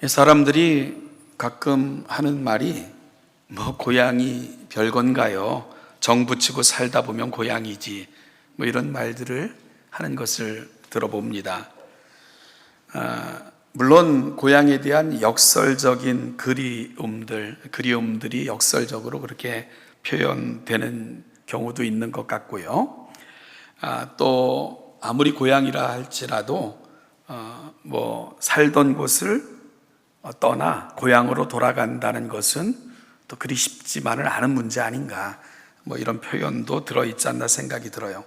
사람들이 가끔 하는 말이 고향이 별건가요? 정 붙이고 살다 보면 고향이지. 이런 말들을 하는 것을 들어봅니다. 물론 고향에 대한 역설적인 그리움들이 역설적으로 그렇게 표현되는 경우도 있는 것 같고요. 또 아무리 고향이라 할지라도 살던 곳을 떠나 고향으로 돌아간다는 것은 또 그리 쉽지만은 않은 문제 아닌가, 이런 표현도 들어있지 않나 생각이 들어요.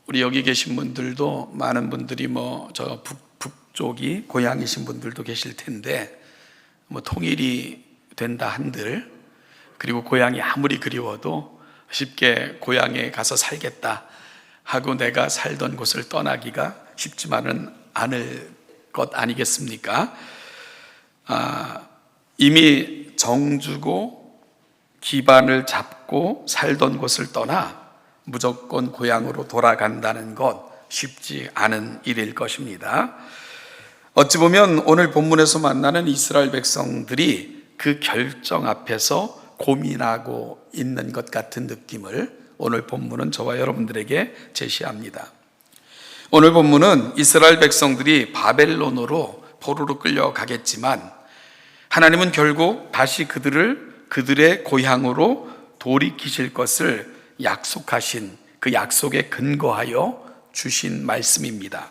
우리 여기 계신 분들도 많은 분들이 저 북쪽이 고향이신 분들도 계실 텐데, 통일이 된다 한들, 그리고 고향이 아무리 그리워도 쉽게 고향에 가서 살겠다 하고 내가 살던 곳을 떠나기가 쉽지만은 않을 것 아니겠습니까? 이미 정주고 기반을 잡고 살던 곳을 떠나 무조건 고향으로 돌아간다는 것 쉽지 않은 일일 것입니다. 어찌 보면 오늘 본문에서 만나는 이스라엘 백성들이 그 결정 앞에서 고민하고 있는 것 같은 느낌을 오늘 본문은 저와 여러분들에게 제시합니다. 오늘 본문은 이스라엘 백성들이 바벨론으로 포로로 끌려가겠지만 하나님은 결국 다시 그들의 고향으로 돌이키실 것을 약속하신 그 약속에 근거하여 주신 말씀입니다.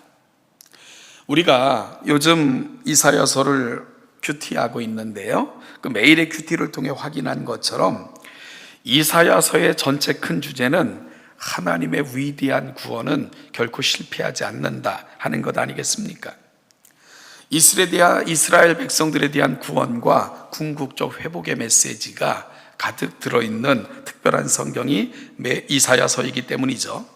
우리가 요즘 이사야서를 큐티하고 있는데요, 그 매일의 큐티를 통해 확인한 것처럼 이사야서의 전체 큰 주제는 하나님의 위대한 구원은 결코 실패하지 않는다 하는 것 아니겠습니까? 이스라엘 백성들에 대한 구원과 궁극적 회복의 메시지가 가득 들어있는 특별한 성경이 이사야서이기 때문이죠.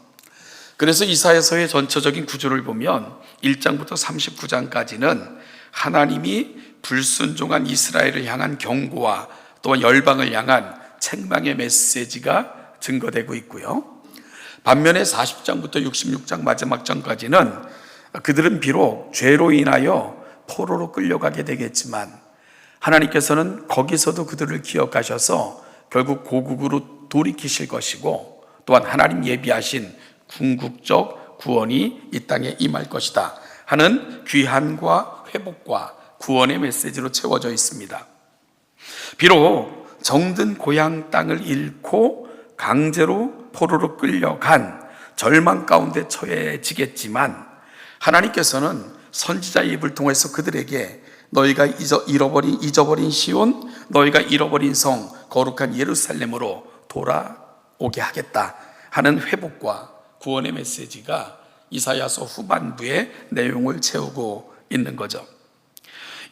그래서 이사야서의 전체적인 구조를 보면 1장부터 39장까지는 하나님이 불순종한 이스라엘을 향한 경고와 또한 열방을 향한 책망의 메시지가 증거되고 있고요. 반면에 40장부터 66장 마지막 장까지는 그들은 비록 죄로 인하여 포로로 끌려가게 되겠지만 하나님께서는 거기서도 그들을 기억하셔서 결국 고국으로 돌이키실 것이고, 또한 하나님 예비하신 궁극적 구원이 이 땅에 임할 것이다 하는 귀환과 회복과 구원의 메시지로 채워져 있습니다. 비록 정든 고향 땅을 잃고 강제로 포로로 끌려간 절망 가운데 처해지겠지만 하나님께서는 선지자의 입을 통해서 그들에게 너희가 잊어버린 시온, 너희가 잃어버린 성 거룩한 예루살렘으로 돌아오게 하겠다 하는 회복과 구원의 메시지가 이사야서 후반부의 내용을 채우고 있는 거죠.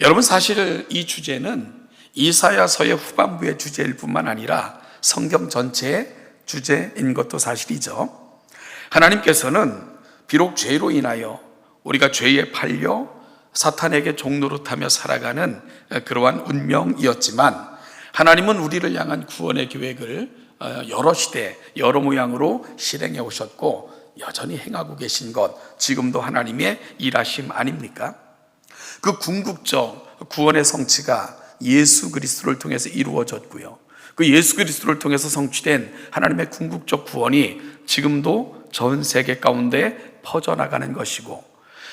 여러분, 사실 이 주제는 이사야서의 후반부의 주제일 뿐만 아니라 성경 전체의 주제인 것도 사실이죠. 하나님께서는 비록 죄로 인하여 우리가 죄에 팔려 사탄에게 종노릇하며 살아가는 그러한 운명이었지만 하나님은 우리를 향한 구원의 계획을 여러 시대 여러 모양으로 실행해 오셨고 여전히 행하고 계신 것, 지금도 하나님의 일하심 아닙니까? 그 궁극적 구원의 성취가 예수 그리스도를 통해서 이루어졌고요, 그 예수 그리스도를 통해서 성취된 하나님의 궁극적 구원이 지금도 전 세계 가운데 퍼져나가는 것이고,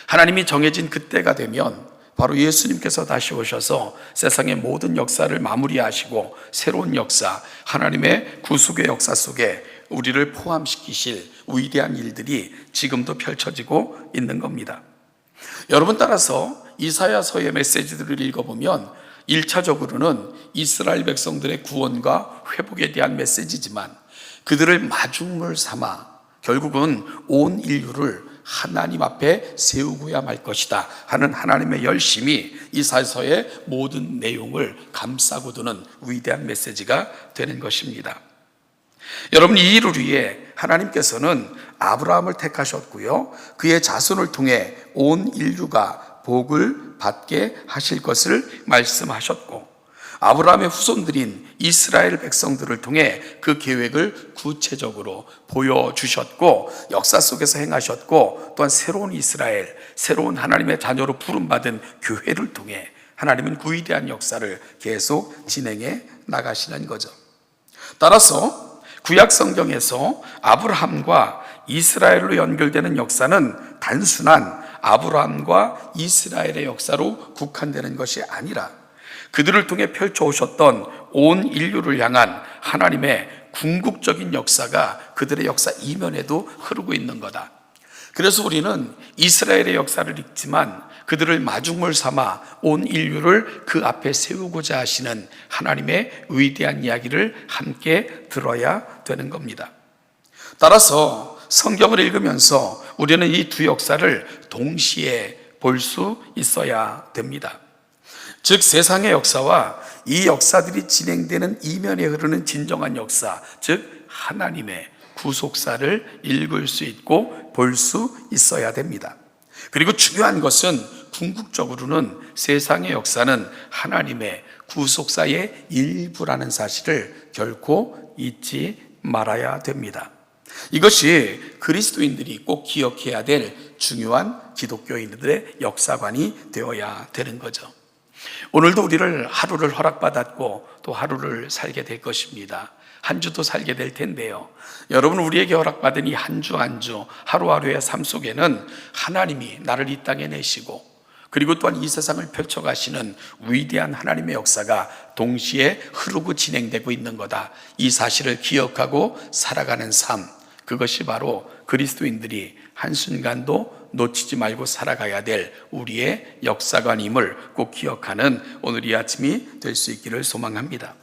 하나님이 정해진 그때가 되면 바로 예수님께서 다시 오셔서 세상의 모든 역사를 마무리하시고 새로운 역사, 하나님의 구속의 역사 속에 우리를 포함시키실 위대한 일들이 지금도 펼쳐지고 있는 겁니다. 여러분, 따라서 이사야서의 메시지들을 읽어보면 1차적으로는 이스라엘 백성들의 구원과 회복에 대한 메시지지만 그들을 마중물 삼아 결국은 온 인류를 하나님 앞에 세우고야 말 것이다 하는 하나님의 열심이 이사야서의 모든 내용을 감싸고 두는 위대한 메시지가 되는 것입니다. 여러분, 이 일을 위해 하나님께서는 아브라함을 택하셨고요, 그의 자손을 통해 온 인류가 복을 받게 하실 것을 말씀하셨고, 아브라함의 후손들인 이스라엘 백성들을 통해 그 계획을 구체적으로 보여주셨고 역사 속에서 행하셨고, 또한 새로운 이스라엘, 새로운 하나님의 자녀로 부름받은 교회를 통해 하나님은 그 위대한 역사를 계속 진행해 나가시는 거죠. 따라서 구약 성경에서 아브라함과 이스라엘로 연결되는 역사는 단순한 아브라함과 이스라엘의 역사로 국한되는 것이 아니라 그들을 통해 펼쳐오셨던 온 인류를 향한 하나님의 궁극적인 역사가 그들의 역사 이면에도 흐르고 있는 거다. 그래서 우리는 이스라엘의 역사를 읽지만 그들을 마중물 삼아 온 인류를 그 앞에 세우고자 하시는 하나님의 위대한 이야기를 함께 들어야 되는 겁니다. 따라서 성경을 읽으면서 우리는 이 두 역사를 동시에 볼 수 있어야 됩니다. 즉 세상의 역사와 이 역사들이 진행되는 이면에 흐르는 진정한 역사, 즉 하나님의 구속사를 읽을 수 있고 볼 수 있어야 됩니다. 그리고 중요한 것은 궁극적으로는 세상의 역사는 하나님의 구속사의 일부라는 사실을 결코 잊지 말아야 됩니다. 이것이 그리스도인들이 꼭 기억해야 될 중요한 기독교인들의 역사관이 되어야 되는 거죠. 오늘도 우리를 하루를 허락받았고 또 하루를 살게 될 것입니다. 한 주도 살게 될 텐데요, 여러분, 우리에게 허락받은 이 한 주 한 주 하루하루의 삶 속에는 하나님이 나를 이 땅에 내시고 그리고 또한 이 세상을 펼쳐가시는 위대한 하나님의 역사가 동시에 흐르고 진행되고 있는 거다, 이 사실을 기억하고 살아가는 삶, 그것이 바로 그리스도인들이 한순간도 놓치지 말고 살아가야 될 우리의 역사관임을 꼭 기억하는 오늘 이 아침이 될 수 있기를 소망합니다.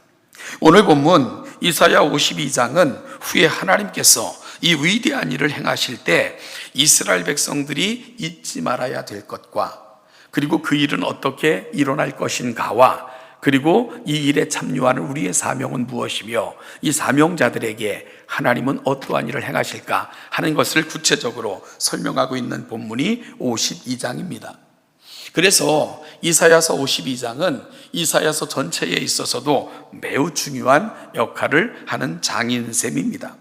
오늘 본문 이사야 52장은 후에 하나님께서 이 위대한 일을 행하실 때 이스라엘 백성들이 잊지 말아야 될 것과, 그리고 그 일은 어떻게 일어날 것인가와, 그리고 이 일에 참여하는 우리의 사명은 무엇이며 이 사명자들에게 하나님은 어떠한 일을 행하실까 하는 것을 구체적으로 설명하고 있는 본문이 52장입니다. 그래서 이사야서 52장은 이사야서 전체에 있어서도 매우 중요한 역할을 하는 장인셈입니다.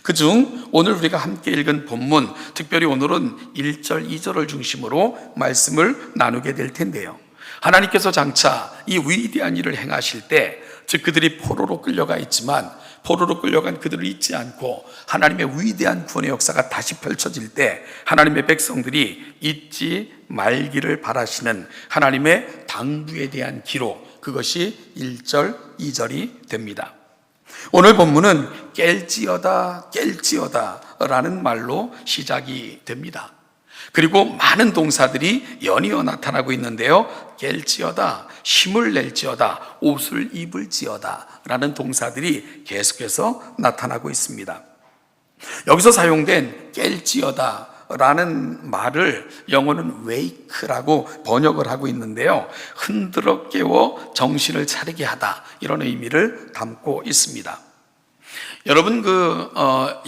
그중 오늘 우리가 함께 읽은 본문, 특별히 오늘은 1절, 2절을 중심으로 말씀을 나누게 될 텐데요, 하나님께서 장차 이 위대한 일을 행하실 때, 즉 그들이 포로로 끌려가 있지만 포로로 끌려간 그들을 잊지 않고 하나님의 위대한 구원의 역사가 다시 펼쳐질 때 하나님의 백성들이 잊지 말기를 바라시는 하나님의 당부에 대한 기록, 그것이 1절, 2절이 됩니다. 오늘 본문은 깰지어다 깰지어다 라는 말로 시작이 됩니다. 그리고 많은 동사들이 연이어 나타나고 있는데요, 깰지어다, 힘을 낼지어다, 옷을 입을지어다 라는 동사들이 계속해서 나타나고 있습니다. 여기서 사용된 깰지어다 라는 말을 영어는 wake라고 번역을 하고 있는데요, 흔들어 깨워 정신을 차리게 하다, 이런 의미를 담고 있습니다. 여러분,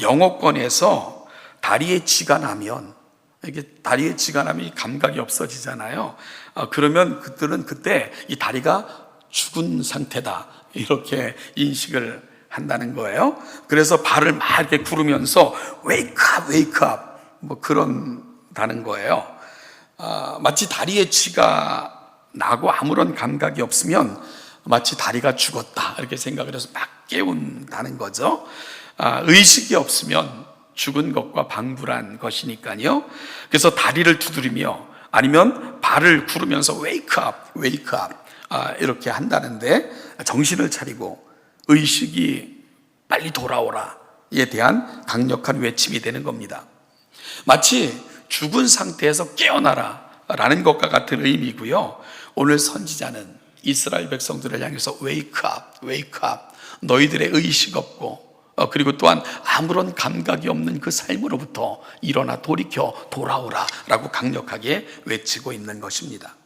영어권에서 다리에 쥐가 나면, 이게 다리에 쥐가 나면 감각이 없어지잖아요. 그러면 그들은 그때 이 다리가 죽은 상태다, 이렇게 인식을 한다는 거예요. 그래서 발을 막 이렇게 구르면서 wake up, wake up, 뭐 그런다는 거예요. 마치 다리에 쥐가 나고 아무런 감각이 없으면 마치 다리가 죽었다, 이렇게 생각을 해서 막 깨운다는 거죠. 의식이 없으면 죽은 것과 방불한 것이니까요. 그래서 다리를 두드리며 아니면 발을 구르면서 wake up, wake up 이렇게 한다는데, 정신을 차리고 의식이 빨리 돌아오라에 대한 강력한 외침이 되는 겁니다. 마치 죽은 상태에서 깨어나라 라는 것과 같은 의미고요. 오늘 선지자는 이스라엘 백성들을 향해서 wake up, wake up, 너희들의 의식 없고 그리고 또한 아무런 감각이 없는 그 삶으로부터 일어나 돌이켜 돌아오라 라고 강력하게 외치고 있는 것입니다.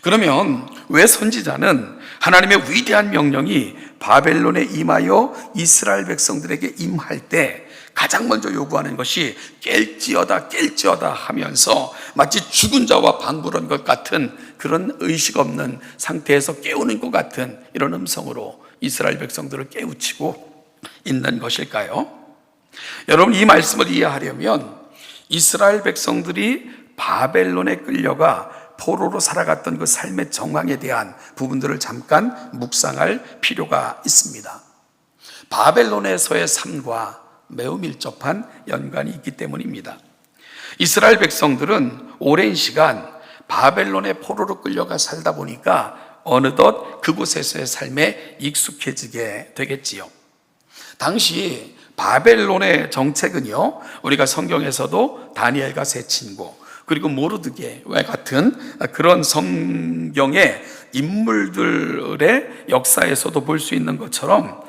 그러면 왜 선지자는 하나님의 위대한 명령이 바벨론에 임하여 이스라엘 백성들에게 임할 때 가장 먼저 요구하는 것이 깰지어다 깰지어다 하면서 마치 죽은 자와 방불한 것 같은 그런 의식 없는 상태에서 깨우는 것 같은 이런 음성으로 이스라엘 백성들을 깨우치고 있는 것일까요? 여러분, 이 말씀을 이해하려면 이스라엘 백성들이 바벨론에 끌려가 포로로 살아갔던 그 삶의 정황에 대한 부분들을 잠깐 묵상할 필요가 있습니다. 바벨론에서의 삶과 매우 밀접한 연관이 있기 때문입니다. 이스라엘 백성들은 오랜 시간 바벨론의 포로로 끌려가 살다 보니까 어느덧 그곳에서의 삶에 익숙해지게 되겠지요. 당시 바벨론의 정책은요, 우리가 성경에서도 다니엘과 세 친구, 그리고 모르드게와 같은 그런 성경의 인물들의 역사에서도 볼 수 있는 것처럼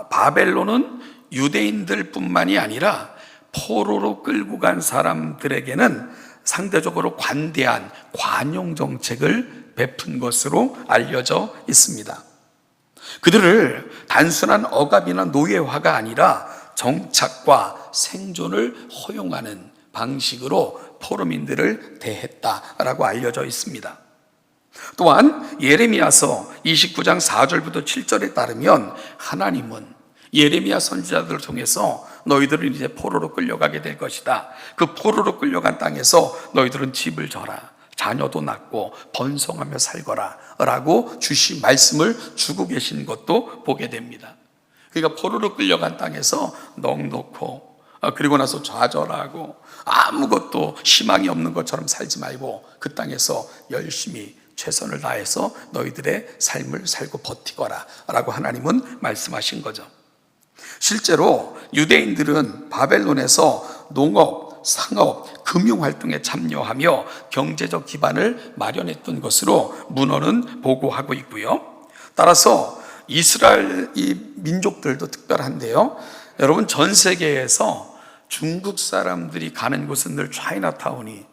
바벨론은 유대인들 뿐만이 아니라 포로로 끌고 간 사람들에게는 상대적으로 관대한 관용 정책을 베푼 것으로 알려져 있습니다. 그들을 단순한 억압이나 노예화가 아니라 정착과 생존을 허용하는 방식으로 포로민들을 대했다라고 알려져 있습니다. 또한 예레미야서 29장 4절부터 7절에 따르면 하나님은 예레미야 선지자들을 통해서 너희들은 이제 포로로 끌려가게 될 것이다. 그 포로로 끌려간 땅에서 너희들은 집을 져라, 자녀도 낳고 번성하며 살거라 라고 주신 말씀을 주고 계신 것도 보게 됩니다. 그러니까 포로로 끌려간 땅에서 넋놓고 그리고 나서 좌절하고 아무것도 희망이 없는 것처럼 살지 말고 그 땅에서 열심히 최선을 다해서 너희들의 삶을 살고 버티거라 라고 하나님은 말씀하신 거죠. 실제로 유대인들은 바벨론에서 농업, 상업, 금융활동에 참여하며 경제적 기반을 마련했던 것으로 문헌은 보고하고 있고요. 따라서 이스라엘 이 민족들도 특별한데요. 여러분, 전 세계에서 중국 사람들이 가는 곳은 늘 차이나타운이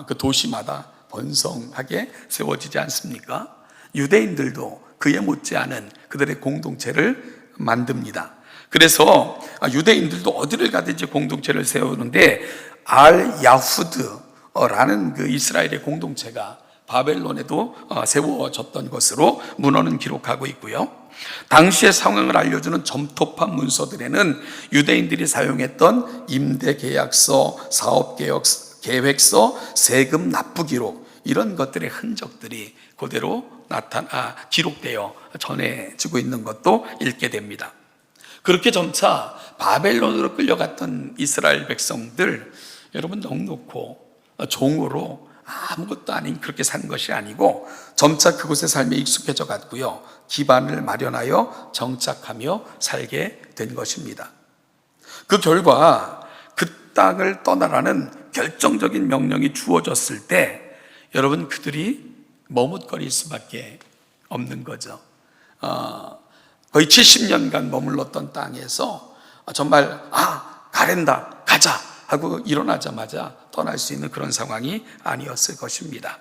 그 도시마다 번성하게 세워지지 않습니까? 유대인들도 그에 못지않은 그들의 공동체를 만듭니다. 그래서 유대인들도 어디를 가든지 공동체를 세우는데 알 야후드라는 그 이스라엘의 공동체가 바벨론에도 세워졌던 것으로 문헌은 기록하고 있고요. 당시의 상황을 알려주는 점토판 문서들에는 유대인들이 사용했던 임대계약서, 사업계획서, 세금 납부 기록 이런 것들의 흔적들이 그대로 기록되어 전해지고 있는 것도 읽게 됩니다. 그렇게 점차 바벨론으로 끌려갔던 이스라엘 백성들, 여러분 넉넉고 종으로 아무것도 아닌 그렇게 산 것이 아니고 점차 그곳의 삶에 익숙해져 갔고요. 기반을 마련하여 정착하며 살게 된 것입니다. 그 결과 그 땅을 떠나라는 결정적인 명령이 주어졌을 때 여러분 그들이 머뭇거릴 수밖에 없는 거죠. 거의 70년간 머물렀던 땅에서 정말 가랜다, 가자 하고 일어나자마자 떠날 수 있는 그런 상황이 아니었을 것입니다.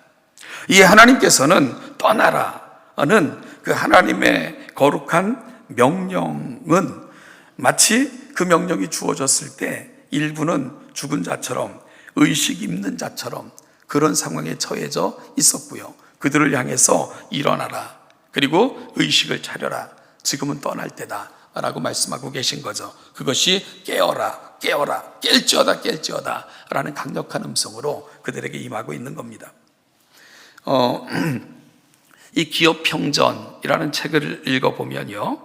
이 하나님께서는 떠나라는 그 하나님의 거룩한 명령은 마치 그 명령이 주어졌을 때 일부는 죽은 자처럼 의식 있는 자처럼 그런 상황에 처해져 있었고요. 그들을 향해서 일어나라, 그리고 의식을 차려라, 지금은 떠날 때다 라고 말씀하고 계신 거죠. 그것이 깨어라, 깨어라, 깰지어다, 깰지어다 라는 강력한 음성으로 그들에게 임하고 있는 겁니다. 이 기업평전이라는 책을 읽어보면요,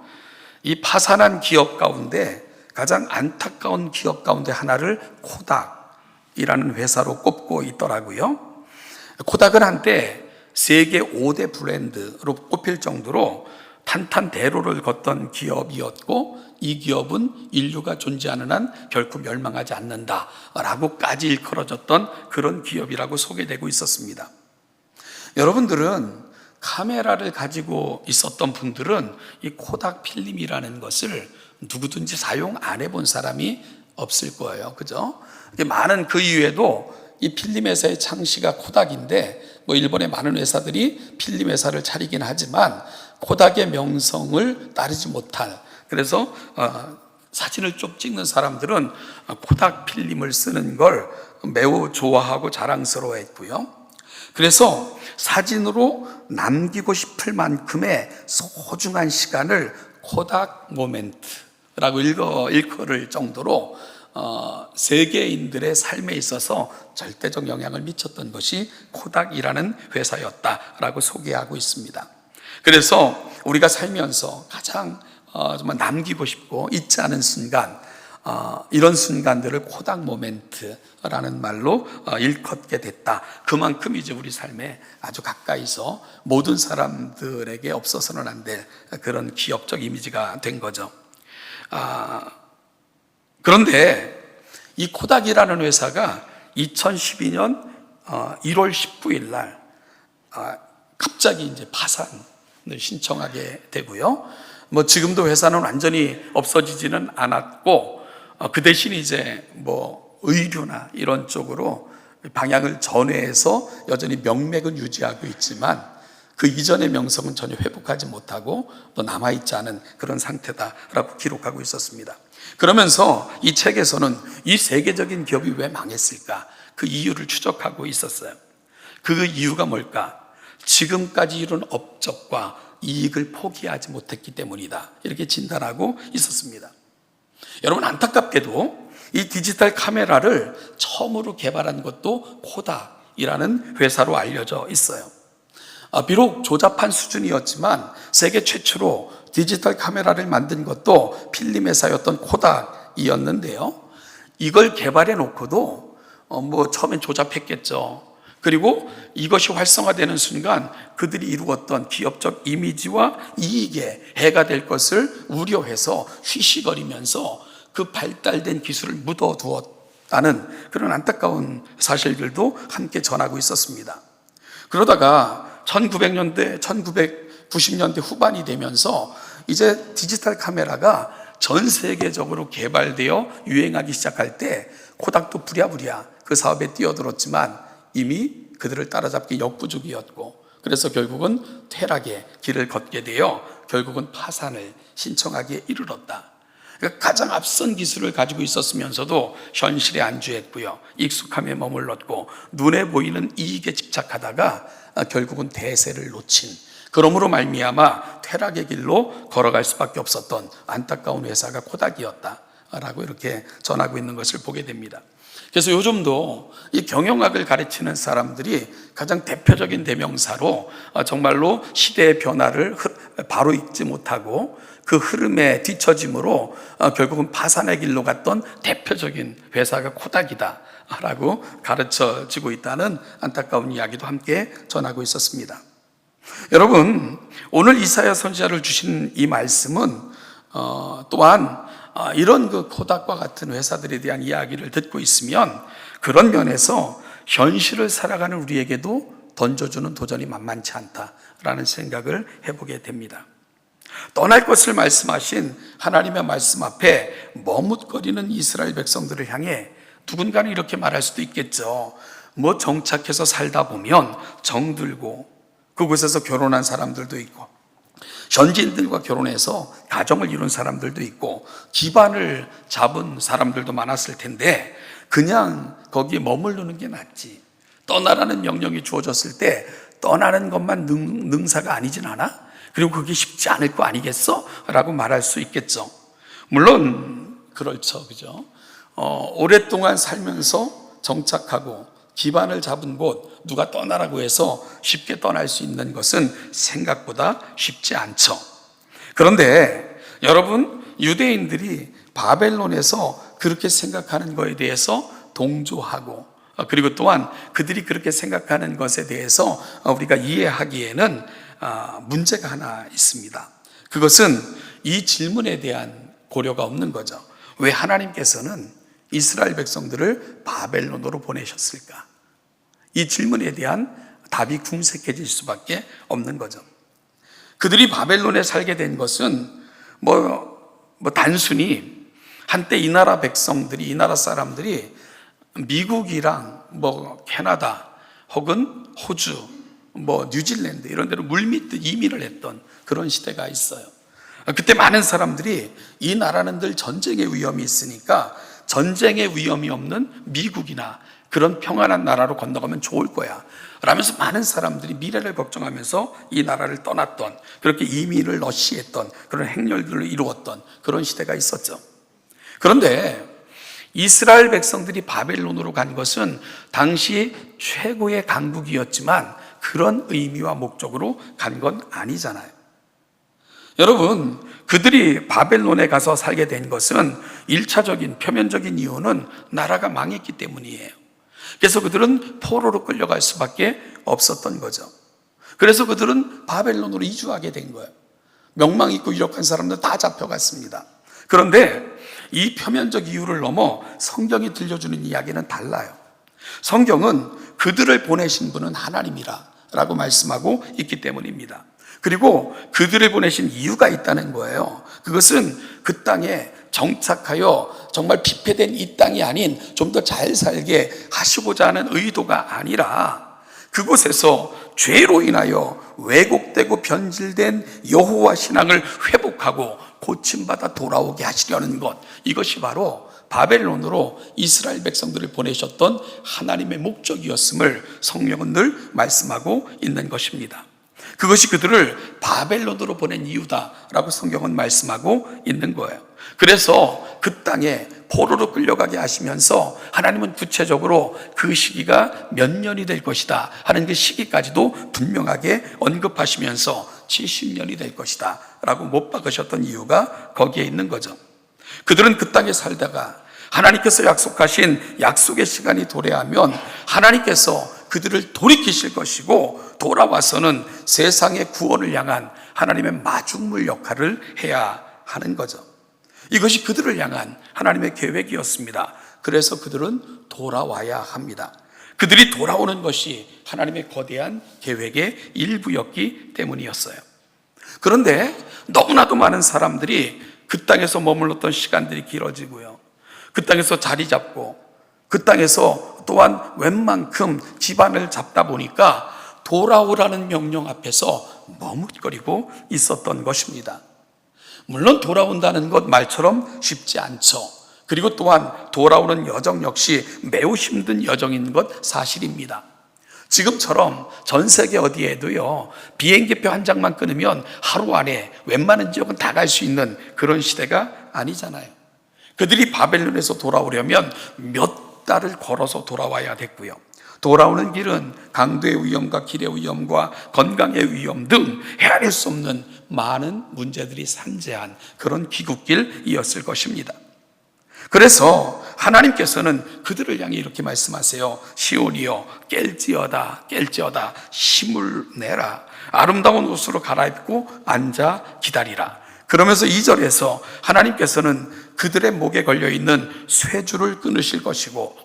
이 파산한 기업 가운데 가장 안타까운 기업 가운데 하나를 코닥이라는 회사로 꼽고 있더라고요. 코닥은 한때 세계 5대 브랜드로 꼽힐 정도로 탄탄대로를 걷던 기업이었고, 이 기업은 인류가 존재하는 한 결코 멸망하지 않는다라고까지 일컬어졌던 그런 기업이라고 소개되고 있었습니다. 여러분들은 카메라를 가지고 있었던 분들은 이 코닥 필름이라는 것을 누구든지 사용 안 해본 사람이 없을 거예요. 그죠? 많은 그 이후에도 이 필름 회사의 창시가 코닥인데, 일본의 많은 회사들이 필름 회사를 차리긴 하지만 코닥의 명성을 따르지 못할, 그래서 사진을 좀 찍는 사람들은 코닥 필름을 쓰는 걸 매우 좋아하고 자랑스러워했고요. 그래서 사진으로 남기고 싶을 만큼의 소중한 시간을 코닥 모멘트라고 일컬을 정도로 세계인들의 삶에 있어서 절대적 영향을 미쳤던 것이 코닥이라는 회사였다라고 소개하고 있습니다. 그래서 우리가 살면서 가장 정말 남기고 싶고 잊지 않은 순간, 이런 순간들을 코닥 모멘트라는 말로 일컫게 됐다. 그만큼 이제 우리 삶에 아주 가까이서 모든 사람들에게 없어서는 안 될 그런 기업적 이미지가 된 거죠. 그런데 이 코닥이라는 회사가 2012년 1월 19일 날 갑자기 이제 파산을 신청하게 되고요. 뭐 지금도 회사는 완전히 없어지지는 않았고, 그 대신 이제 뭐 의류나 이런 쪽으로 방향을 전회해서 여전히 명맥은 유지하고 있지만 그 이전의 명성은 전혀 회복하지 못하고 또 남아있지 않은 그런 상태다라고 기록하고 있었습니다. 그러면서 이 책에서는 이 세계적인 기업이 왜 망했을까? 그 이유를 추적하고 있었어요. 그 이유가 뭘까? 지금까지 이룬 업적과 이익을 포기하지 못했기 때문이다. 이렇게 진단하고 있었습니다. 여러분, 안타깝게도 이 디지털 카메라를 처음으로 개발한 것도 코닥이라는 회사로 알려져 있어요. 비록 조잡한 수준이었지만 세계 최초로 디지털 카메라를 만든 것도 필름 회사였던 코닥이었는데요. 이걸 개발해 놓고도 뭐 처음엔 조잡했겠죠. 그리고 이것이 활성화되는 순간 그들이 이루었던 기업적 이미지와 이익에 해가 될 것을 우려해서 쉬쉬거리면서 그 발달된 기술을 묻어두었다는 그런 안타까운 사실들도 함께 전하고 있었습니다. 그러다가 1900년대, 1990년대 후반이 되면서 이제 디지털 카메라가 전 세계적으로 개발되어 유행하기 시작할 때 코닥도 부랴부랴 그 사업에 뛰어들었지만 이미 그들을 따라잡기 역부족이었고, 그래서 결국은 퇴락의 길을 걷게 되어 결국은 파산을 신청하기에 이르렀다. 그러니까 가장 앞선 기술을 가지고 있었으면서도 현실에 안주했고요, 익숙함에 머물렀고 눈에 보이는 이익에 집착하다가 결국은 대세를 놓친, 그러므로 말미암아 퇴락의 길로 걸어갈 수밖에 없었던 안타까운 회사가 코닥이었다라고 이렇게 전하고 있는 것을 보게 됩니다. 그래서 요즘도 이 경영학을 가르치는 사람들이 가장 대표적인 대명사로 정말로 시대의 변화를 바로 읽지 못하고 그 흐름에 뒤처짐으로 결국은 파산의 길로 갔던 대표적인 회사가 코닥이다 라고 가르쳐지고 있다는 안타까운 이야기도 함께 전하고 있었습니다. 여러분, 오늘 이사야 선지자를 주신 이 말씀은 또한 이런 그 코닥과 같은 회사들에 대한 이야기를 듣고 있으면 그런 면에서 현실을 살아가는 우리에게도 던져주는 도전이 만만치 않다라는 생각을 해보게 됩니다. 떠날 것을 말씀하신 하나님의 말씀 앞에 머뭇거리는 이스라엘 백성들을 향해 누군가는 이렇게 말할 수도 있겠죠. 뭐 정착해서 살다 보면 정들고 그곳에서 결혼한 사람들도 있고 현지인들과 결혼해서 가정을 이룬 사람들도 있고 기반을 잡은 사람들도 많았을 텐데 그냥 거기에 머무르는 게 낫지. 떠나라는 명령이 주어졌을 때 떠나는 것만 능사가 아니진 않아? 그리고 그게 쉽지 않을 거 아니겠어? 라고 말할 수 있겠죠. 물론 그렇죠, 그죠? 오랫동안 살면서 정착하고 기반을 잡은 곳, 누가 떠나라고 해서 쉽게 떠날 수 있는 것은 생각보다 쉽지 않죠. 그런데 여러분, 유대인들이 바벨론에서 그렇게 생각하는 것에 대해서 동조하고, 그리고 또한 그들이 그렇게 생각하는 것에 대해서 우리가 이해하기에는 문제가 하나 있습니다. 그것은 이 질문에 대한 고려가 없는 거죠. 왜 하나님께서는 이스라엘 백성들을 바벨론으로 보내셨을까? 이 질문에 대한 답이 궁색해질 수밖에 없는 거죠. 그들이 바벨론에 살게 된 것은 단순히 한때 이 나라 백성들이, 이 나라 사람들이 미국이랑 캐나다 혹은 호주, 뉴질랜드 이런 데로 물밀듯 이민을 했던 그런 시대가 있어요. 그때 많은 사람들이 이 나라는 늘 전쟁의 위험이 있으니까 전쟁의 위험이 없는 미국이나 그런 평안한 나라로 건너가면 좋을 거야 라면서 많은 사람들이 미래를 걱정하면서 이 나라를 떠났던, 그렇게 이민을 러시했던 그런 행렬들을 이루었던 그런 시대가 있었죠. 그런데 이스라엘 백성들이 바벨론으로 간 것은 당시 최고의 강국이었지만 그런 의미와 목적으로 간 건 아니잖아요. 여러분, 그들이 바벨론에 가서 살게 된 것은 1차적인 표면적인 이유는 나라가 망했기 때문이에요. 그래서 그들은 포로로 끌려갈 수밖에 없었던 거죠. 그래서 그들은 바벨론으로 이주하게 된 거예요. 명망 있고 유력한 사람들 다 잡혀갔습니다. 그런데 이 표면적 이유를 넘어 성경이 들려주는 이야기는 달라요. 성경은 그들을 보내신 분은 하나님이라 라고 말씀하고 있기 때문입니다. 그리고 그들을 보내신 이유가 있다는 거예요. 그것은 그 땅에 정착하여 정말 피폐된 이 땅이 아닌 좀 더 잘 살게 하시고자 하는 의도가 아니라 그곳에서 죄로 인하여 왜곡되고 변질된 여호와 신앙을 회복하고 고침받아 돌아오게 하시려는 것, 이것이 바로 바벨론으로 이스라엘 백성들을 보내셨던 하나님의 목적이었음을 성경은 늘 말씀하고 있는 것입니다. 그것이 그들을 바벨론으로 보낸 이유다라고 성경은 말씀하고 있는 거예요. 그래서 그 땅에 포로로 끌려가게 하시면서 하나님은 구체적으로 그 시기가 몇 년이 될 것이다 하는 그 시기까지도 분명하게 언급하시면서 70년이 될 것이다 라고 못 박으셨던 이유가 거기에 있는 거죠. 그들은 그 땅에 살다가 하나님께서 약속하신 약속의 시간이 도래하면 하나님께서 그들을 돌이키실 것이고 돌아와서는 세상의 구원을 향한 하나님의 마중물 역할을 해야 하는 거죠. 이것이 그들을 향한 하나님의 계획이었습니다. 그래서 그들은 돌아와야 합니다. 그들이 돌아오는 것이 하나님의 거대한 계획의 일부였기 때문이었어요. 그런데 너무나도 많은 사람들이 그 땅에서 머물렀던 시간들이 길어지고요, 그 땅에서 자리 잡고 그 땅에서 또한 웬만큼 집안을 잡다 보니까 돌아오라는 명령 앞에서 머뭇거리고 있었던 것입니다. 물론 돌아온다는 것 말처럼 쉽지 않죠. 그리고 또한 돌아오는 여정 역시 매우 힘든 여정인 것 사실입니다. 지금처럼 전 세계 어디에도요, 비행기표 한 장만 끊으면 하루 안에 웬만한 지역은 다 갈 수 있는 그런 시대가 아니잖아요. 그들이 바벨론에서 돌아오려면 몇 달을 걸어서 돌아와야 됐고요, 돌아오는 길은 강도의 위험과 길의 위험과 건강의 위험 등 헤아릴 수 없는 많은 문제들이 산재한 그런 귀국길이었을 것입니다. 그래서 하나님께서는 그들을 향해 이렇게 말씀하세요. 시온이여 깰지어다 깰지어다, 힘을 내라, 아름다운 옷으로 갈아입고 앉아 기다리라. 그러면서 2절에서 하나님께서는 그들의 목에 걸려있는 쇠줄을 끊으실 것이고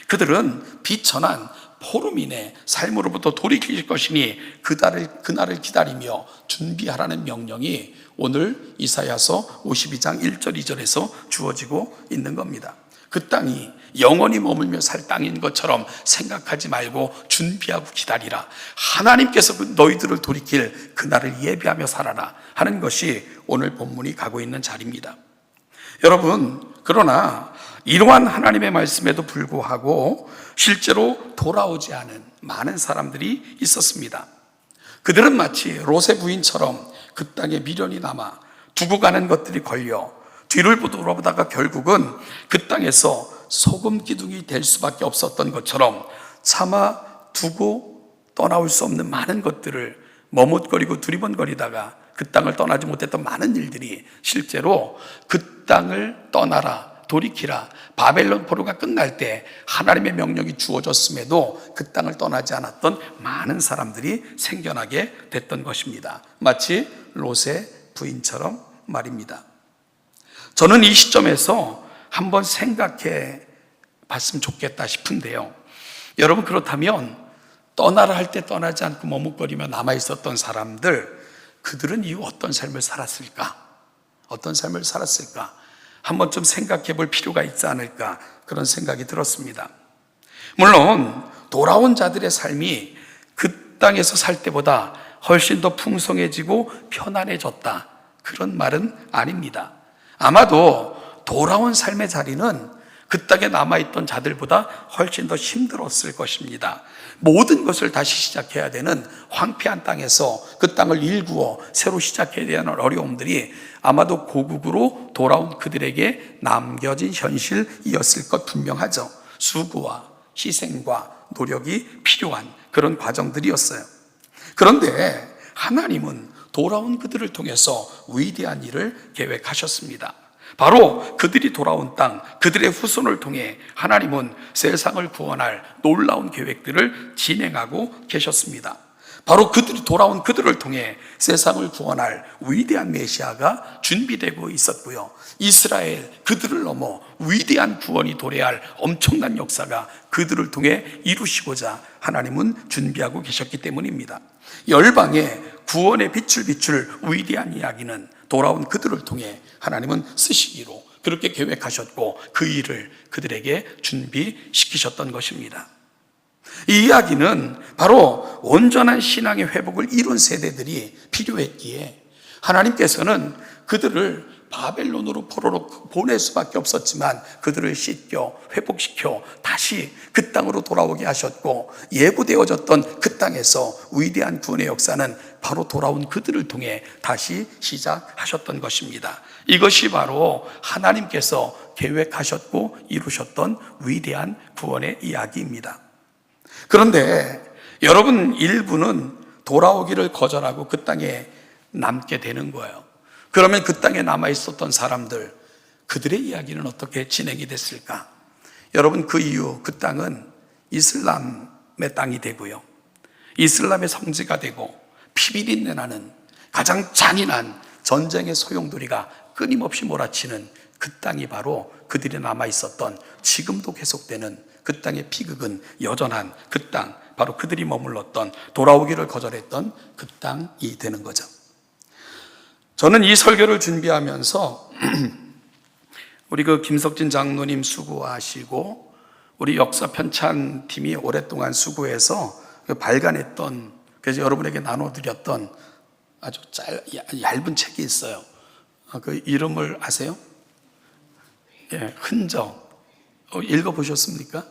그들은 비천한 포로민의 삶으로부터 돌이킬 것이니 그날을 기다리며 준비하라는 명령이 오늘 이사야서 52장 1절 2절에서 주어지고 있는 겁니다. 그 땅이 영원히 머물며 살 땅인 것처럼 생각하지 말고 준비하고 기다리라. 하나님께서 너희들을 돌이킬 그날을 예비하며 살아라 하는 것이 오늘 본문이 가고 있는 자리입니다. 여러분, 그러나 이러한 하나님의 말씀에도 불구하고 실제로 돌아오지 않은 많은 사람들이 있었습니다. 그들은 마치 롯의 부인처럼 그 땅에 미련이 남아 두고 가는 것들이 걸려 뒤를 돌아보다가 결국은 그 땅에서 소금 기둥이 될 수밖에 없었던 것처럼 차마 두고 떠나올 수 없는 많은 것들을 머뭇거리고 두리번거리다가 그 땅을 떠나지 못했던 많은 일들이 실제로 그 땅을 떠나라, 돌이키라, 바벨론 포로가 끝날 때 하나님의 명령이 주어졌음에도 그 땅을 떠나지 않았던 많은 사람들이 생겨나게 됐던 것입니다. 마치 롯의 부인처럼 말입니다. 저는 이 시점에서 한번 생각해 봤으면 좋겠다 싶은데요, 여러분, 그렇다면 떠나라 할 때 떠나지 않고 머뭇거리며 남아있었던 사람들, 그들은 이후 어떤 삶을 살았을까? 어떤 삶을 살았을까? 한번 좀 생각해 볼 필요가 있지 않을까, 그런 생각이 들었습니다. 물론 돌아온 자들의 삶이 그 땅에서 살 때보다 훨씬 더 풍성해지고 편안해졌다, 그런 말은 아닙니다. 아마도 돌아온 삶의 자리는 그 땅에 남아있던 자들보다 훨씬 더 힘들었을 것입니다. 모든 것을 다시 시작해야 되는 황폐한 땅에서 그 땅을 일구어 새로 시작해야 되는 어려움들이 아마도 고국으로 돌아온 그들에게 남겨진 현실이었을 것 분명하죠. 수고와 희생과 노력이 필요한 그런 과정들이었어요. 그런데 하나님은 돌아온 그들을 통해서 위대한 일을 계획하셨습니다. 바로 그들이 돌아온 땅, 그들의 후손을 통해 하나님은 세상을 구원할 놀라운 계획들을 진행하고 계셨습니다. 바로 그들이 돌아온 그들을 통해 세상을 구원할 위대한 메시아가 준비되고 있었고요. 이스라엘 그들을 넘어 위대한 구원이 도래할 엄청난 역사가 그들을 통해 이루시고자 하나님은 준비하고 계셨기 때문입니다. 열방에 구원의 빛을 비출 위대한 이야기는 돌아온 그들을 통해 하나님은 쓰시기로 그렇게 계획하셨고 그 일을 그들에게 준비시키셨던 것입니다. 이 이야기는 바로 온전한 신앙의 회복을 이룬 세대들이 필요했기에 하나님께서는 그들을 바벨론으로 포로로 보낼 수밖에 없었지만 그들을 씻겨 회복시켜 다시 그 땅으로 돌아오게 하셨고 예고되어졌던 그 땅에서 위대한 구원의 역사는 바로 돌아온 그들을 통해 다시 시작하셨던 것입니다. 이것이 바로 하나님께서 계획하셨고 이루셨던 위대한 구원의 이야기입니다. 그런데 여러분 일부는 돌아오기를 거절하고 그 땅에 남게 되는 거예요. 그러면 그 땅에 남아 있었던 사람들, 그들의 이야기는 어떻게 진행이 됐을까? 여러분 그 이후 그 땅은 이슬람의 땅이 되고요, 이슬람의 성지가 되고 피비린내 나는 가장 잔인한 전쟁의 소용돌이가 끊임없이 몰아치는 그 땅이 바로 그들이 남아 있었던 지금도 계속되는 그 땅의 비극은 여전한 그 땅, 바로 그들이 머물렀던 돌아오기를 거절했던 그 땅이 되는 거죠. 저는 이 설교를 준비하면서 우리 그 김석진 장로님 수고하시고 우리 역사 편찬 팀이 오랫동안 수고해서 발간했던, 그래서 여러분에게 나눠드렸던 아주 얇은 책이 있어요. 그 이름을 아세요? 예, 흔적. 읽어보셨습니까?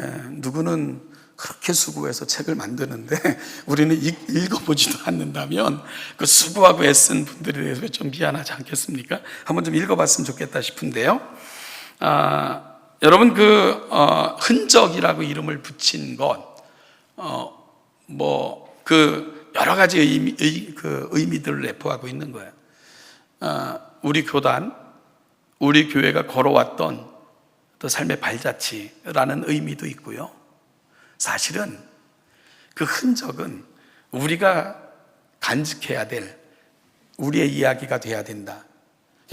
예, 누구는 그렇게 수고해서 책을 만드는데 우리는 읽어보지도 않는다면 그 수고하고 애쓴 분들에 대해서 좀 미안하지 않겠습니까? 한번 좀 읽어봤으면 좋겠다 싶은데요. 여러분 흔적이라고 이름을 붙인 것, 여러 가지 의미들을 내포하고 있는 거예요. 우리 교단, 우리 교회가 걸어왔던 또 삶의 발자취라는 의미도 있고요. 사실은 그 흔적은 우리가 간직해야 될 우리의 이야기가 돼야 된다.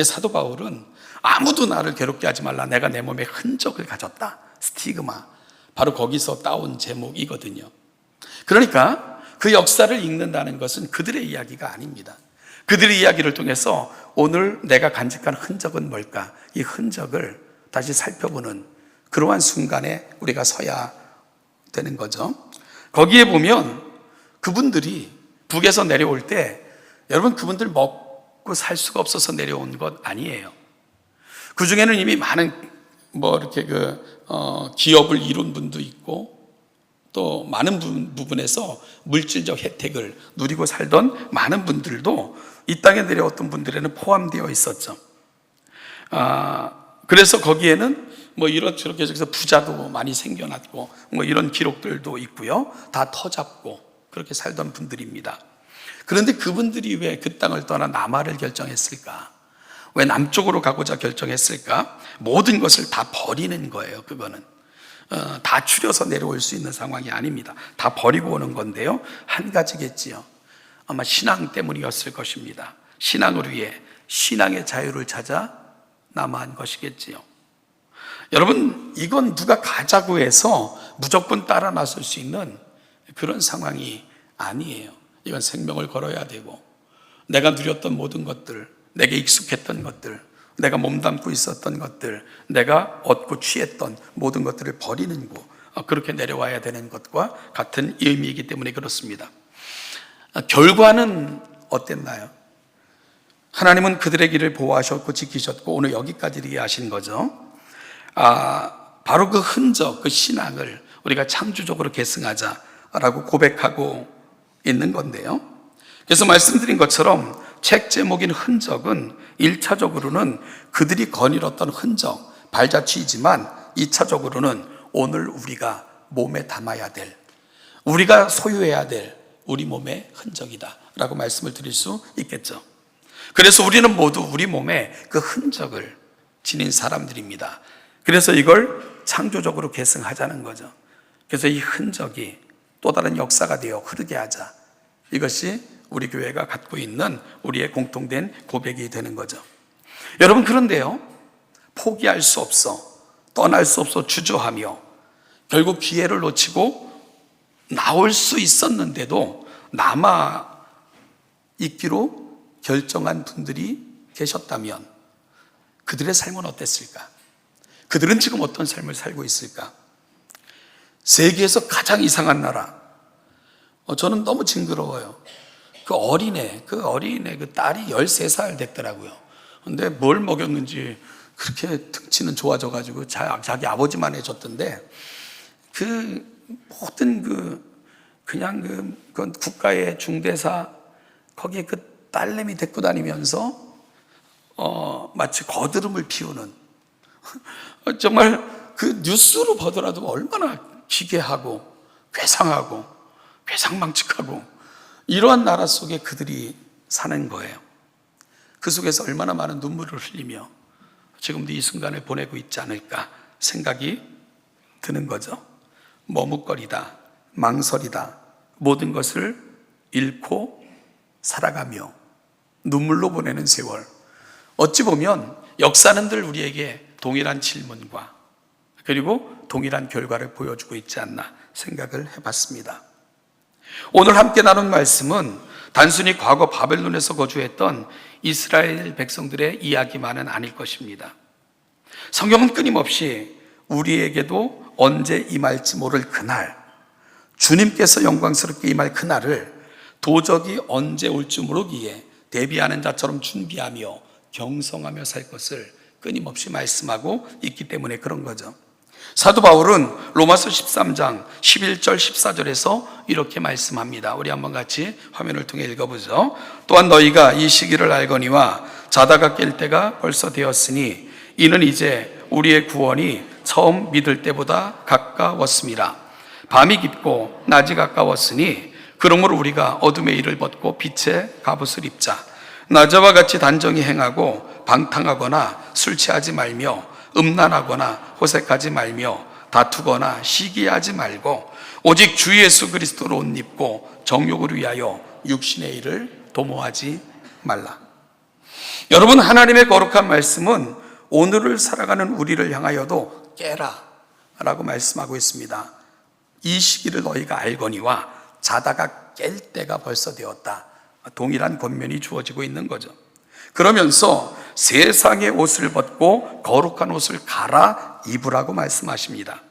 사도 바울은 아무도 나를 괴롭게 하지 말라, 내가 내 몸에 흔적을 가졌다, 스티그마, 바로 거기서 따온 제목이거든요. 그러니까 그 역사를 읽는다는 것은 그들의 이야기가 아닙니다. 그들의 이야기를 통해서 오늘 내가 간직한 흔적은 뭘까, 이 흔적을 다시 살펴보는 그러한 순간에 우리가 서야 되는 거죠. 거기에 보면 그분들이 북에서 내려올 때 여러분 그분들 먹고 살 수가 없어서 내려온 것 아니에요. 그 중에는 이미 많은 기업을 이룬 분도 있고 또 많은 부분에서 물질적 혜택을 누리고 살던 많은 분들도 이 땅에 내려왔던 분들에는 포함되어 있었죠. 그래서 거기에는 이렇게 해서 부자도 많이 생겨났고 이런 기록들도 있고요. 다 터잡고 그렇게 살던 분들입니다. 그런데 그분들이 왜 그 땅을 떠나 남하를 결정했을까? 왜 남쪽으로 가고자 결정했을까? 모든 것을 다 버리는 거예요. 그거는 다 추려서 내려올 수 있는 상황이 아닙니다. 다 버리고 오는 건데요, 한 가지겠지요. 아마 신앙 때문이었을 것입니다. 신앙을 위해 신앙의 자유를 찾아 남아한 것이겠지요. 여러분, 이건 누가 가자고 해서 무조건 따라 나설 수 있는 그런 상황이 아니에요. 이건 생명을 걸어야 되고 내가 누렸던 모든 것들, 내게 익숙했던 것들, 내가 몸담고 있었던 것들, 내가 얻고 취했던 모든 것들을 버리는 거, 그렇게 내려와야 되는 것과 같은 의미이기 때문에 그렇습니다. 결과는 어땠나요? 하나님은 그들의 길을 보호하셨고 지키셨고 오늘 여기까지 이르게 하신 거죠. 바로 그 흔적, 그 신앙을 우리가 창조적으로 계승하자라고 고백하고 있는 건데요. 그래서 말씀드린 것처럼 책 제목인 흔적은 1차적으로는 그들이 거닐었던 흔적, 발자취이지만 2차적으로는 오늘 우리가 몸에 담아야 될, 우리가 소유해야 될 우리 몸의 흔적이다 라고 말씀을 드릴 수 있겠죠. 그래서 우리는 모두 우리 몸에 그 흔적을 지닌 사람들입니다. 그래서 이걸 창조적으로 계승하자는 거죠. 그래서 이 흔적이 또 다른 역사가 되어 흐르게 하자. 이것이 우리 교회가 갖고 있는 우리의 공통된 고백이 되는 거죠. 여러분, 그런데요, 포기할 수 없어, 떠날 수 없어 주저하며 결국 기회를 놓치고 나올 수 있었는데도 남아 있기로 결정한 분들이 계셨다면 그들의 삶은 어땠을까? 그들은 지금 어떤 삶을 살고 있을까? 세계에서 가장 이상한 나라, 저는 너무 징그러워요. 그 어린애 그 딸이 13살 됐더라고요. 근데 뭘 먹였는지 그렇게 등치는 좋아져가지고 자기 아버지만 해줬던데, 그 모든 그냥 그 국가의 중대사 거기에 그 딸내미 데리고 다니면서 마치 거드름을 피우는, 정말 그 뉴스로 보더라도 얼마나 기괴하고 괴상하고 괴상망측하고 이러한 나라 속에 그들이 사는 거예요. 그 속에서 얼마나 많은 눈물을 흘리며 지금도 이 순간을 보내고 있지 않을까 생각이 드는 거죠. 머뭇거리다, 망설이다, 모든 것을 잃고 살아가며 눈물로 보내는 세월. 어찌 보면 역사는 늘 우리에게 동일한 질문과 그리고 동일한 결과를 보여주고 있지 않나 생각을 해봤습니다. 오늘 함께 나눈 말씀은 단순히 과거 바벨론에서 거주했던 이스라엘 백성들의 이야기만은 아닐 것입니다. 성경은 끊임없이 우리에게도 언제 임할지 모를 그날, 주님께서 영광스럽게 임할 그날을 도적이 언제 올지 모르기에 대비하는 자처럼 준비하며 경성하며 살 것을 끊임없이 말씀하고 있기 때문에 그런 거죠. 사도 바울은 로마서 13장 11절 14절에서 이렇게 말씀합니다. 우리 한번 같이 화면을 통해 읽어보죠. 또한 너희가 이 시기를 알거니와 자다가 깰 때가 벌써 되었으니 이는 이제 우리의 구원이 처음 믿을 때보다 가까웠습니다. 밤이 깊고 낮이 가까웠으니 그러므로 우리가 어둠의 일을 벗고 빛의 갑옷을 입자. 낮에와 같이 단정히 행하고 방탕하거나 술 취하지 말며 음란하거나 호색하지 말며 다투거나 시기하지 말고 오직 주 예수 그리스도로 옷 입고 정욕을 위하여 육신의 일을 도모하지 말라. 여러분, 하나님의 거룩한 말씀은 오늘을 살아가는 우리를 향하여도 깨라 라고 말씀하고 있습니다. 이 시기를 너희가 알거니와 자다가 깰 때가 벌써 되었다. 동일한 권면이 주어지고 있는 거죠. 그러면서 세상의 옷을 벗고 거룩한 옷을 갈아 입으라고 말씀하십니다.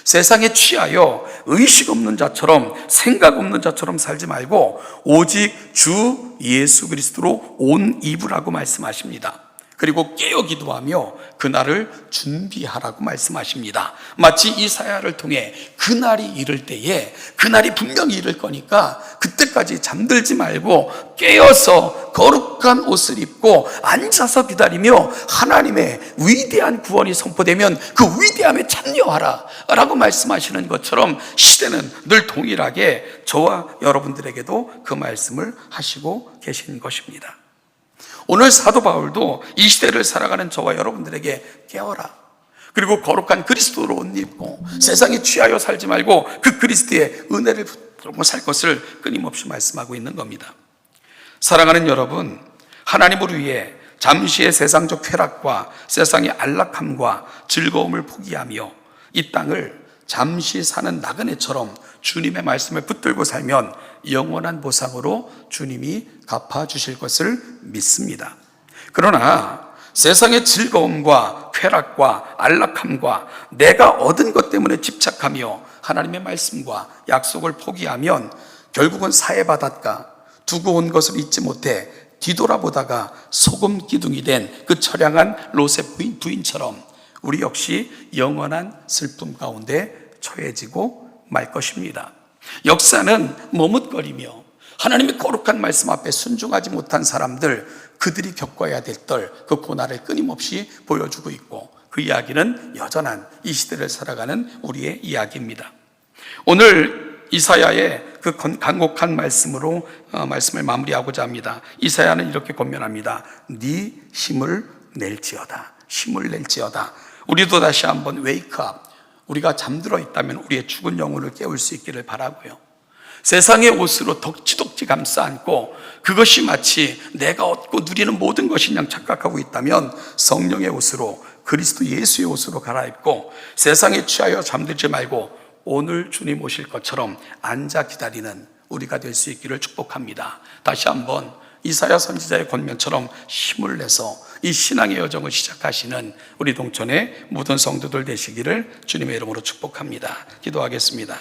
세상에 취하여 의식 없는 자처럼 생각 없는 자처럼 살지 말고 오직 주 예수 그리스도로 옷 입으라고 말씀하십니다. 그리고 깨어 기도하며 그날을 준비하라고 말씀하십니다. 마치 이사야를 통해 그날이 이를 때에 그날이 분명히 이를 거니까 그때까지 잠들지 말고 깨어서 거룩한 옷을 입고 앉아서 기다리며 하나님의 위대한 구원이 선포되면 그 위대함에 참여하라 라고 말씀하시는 것처럼 시대는 늘 동일하게 저와 여러분들에게도 그 말씀을 하시고 계신 것입니다. 오늘 사도 바울도 이 시대를 살아가는 저와 여러분들에게 깨어라. 그리고 거룩한 그리스도로 옷 입고 세상에 취하여 살지 말고 그 그리스도의 은혜를 붙들고 살 것을 끊임없이 말씀하고 있는 겁니다. 사랑하는 여러분, 하나님을 위해 잠시의 세상적 쾌락과 세상의 안락함과 즐거움을 포기하며 이 땅을 잠시 사는 나그네처럼 주님의 말씀을 붙들고 살면 영원한 보상으로 주님이 갚아주실 것을 믿습니다. 그러나 세상의 즐거움과 쾌락과 안락함과 내가 얻은 것 때문에 집착하며 하나님의 말씀과 약속을 포기하면 결국은 사해 바닷가 두고 온 것을 잊지 못해 뒤돌아보다가 소금 기둥이 된 그 처량한 롯의 부인처럼 우리 역시 영원한 슬픔 가운데 처해지고 말 것입니다. 역사는 머뭇거리며 하나님의 거룩한 말씀 앞에 순종하지 못한 사람들, 그들이 겪어야 될 그 고난을 끊임없이 보여주고 있고, 그 이야기는 여전한 이 시대를 살아가는 우리의 이야기입니다. 오늘 이사야의 그 간곡한 말씀으로 말씀을 마무리하고자 합니다. 이사야는 이렇게 권면합니다. 네 힘을 낼지어다. 힘을 낼지어다. 우리도 다시 한번 웨이크업, 우리가 잠들어 있다면 우리의 죽은 영혼을 깨울 수 있기를 바라고요. 세상의 옷으로 덕지덕지 감싸 안고 그것이 마치 내가 얻고 누리는 모든 것인 양 착각하고 있다면 성령의 옷으로, 그리스도 예수의 옷으로 갈아입고 세상에 취하여 잠들지 말고 오늘 주님 오실 것처럼 앉아 기다리는 우리가 될 수 있기를 축복합니다. 다시 한번 이사야 선지자의 권면처럼 힘을 내서 이 신앙의 여정을 시작하시는 우리 동천의 모든 성도들 되시기를 주님의 이름으로 축복합니다. 기도하겠습니다.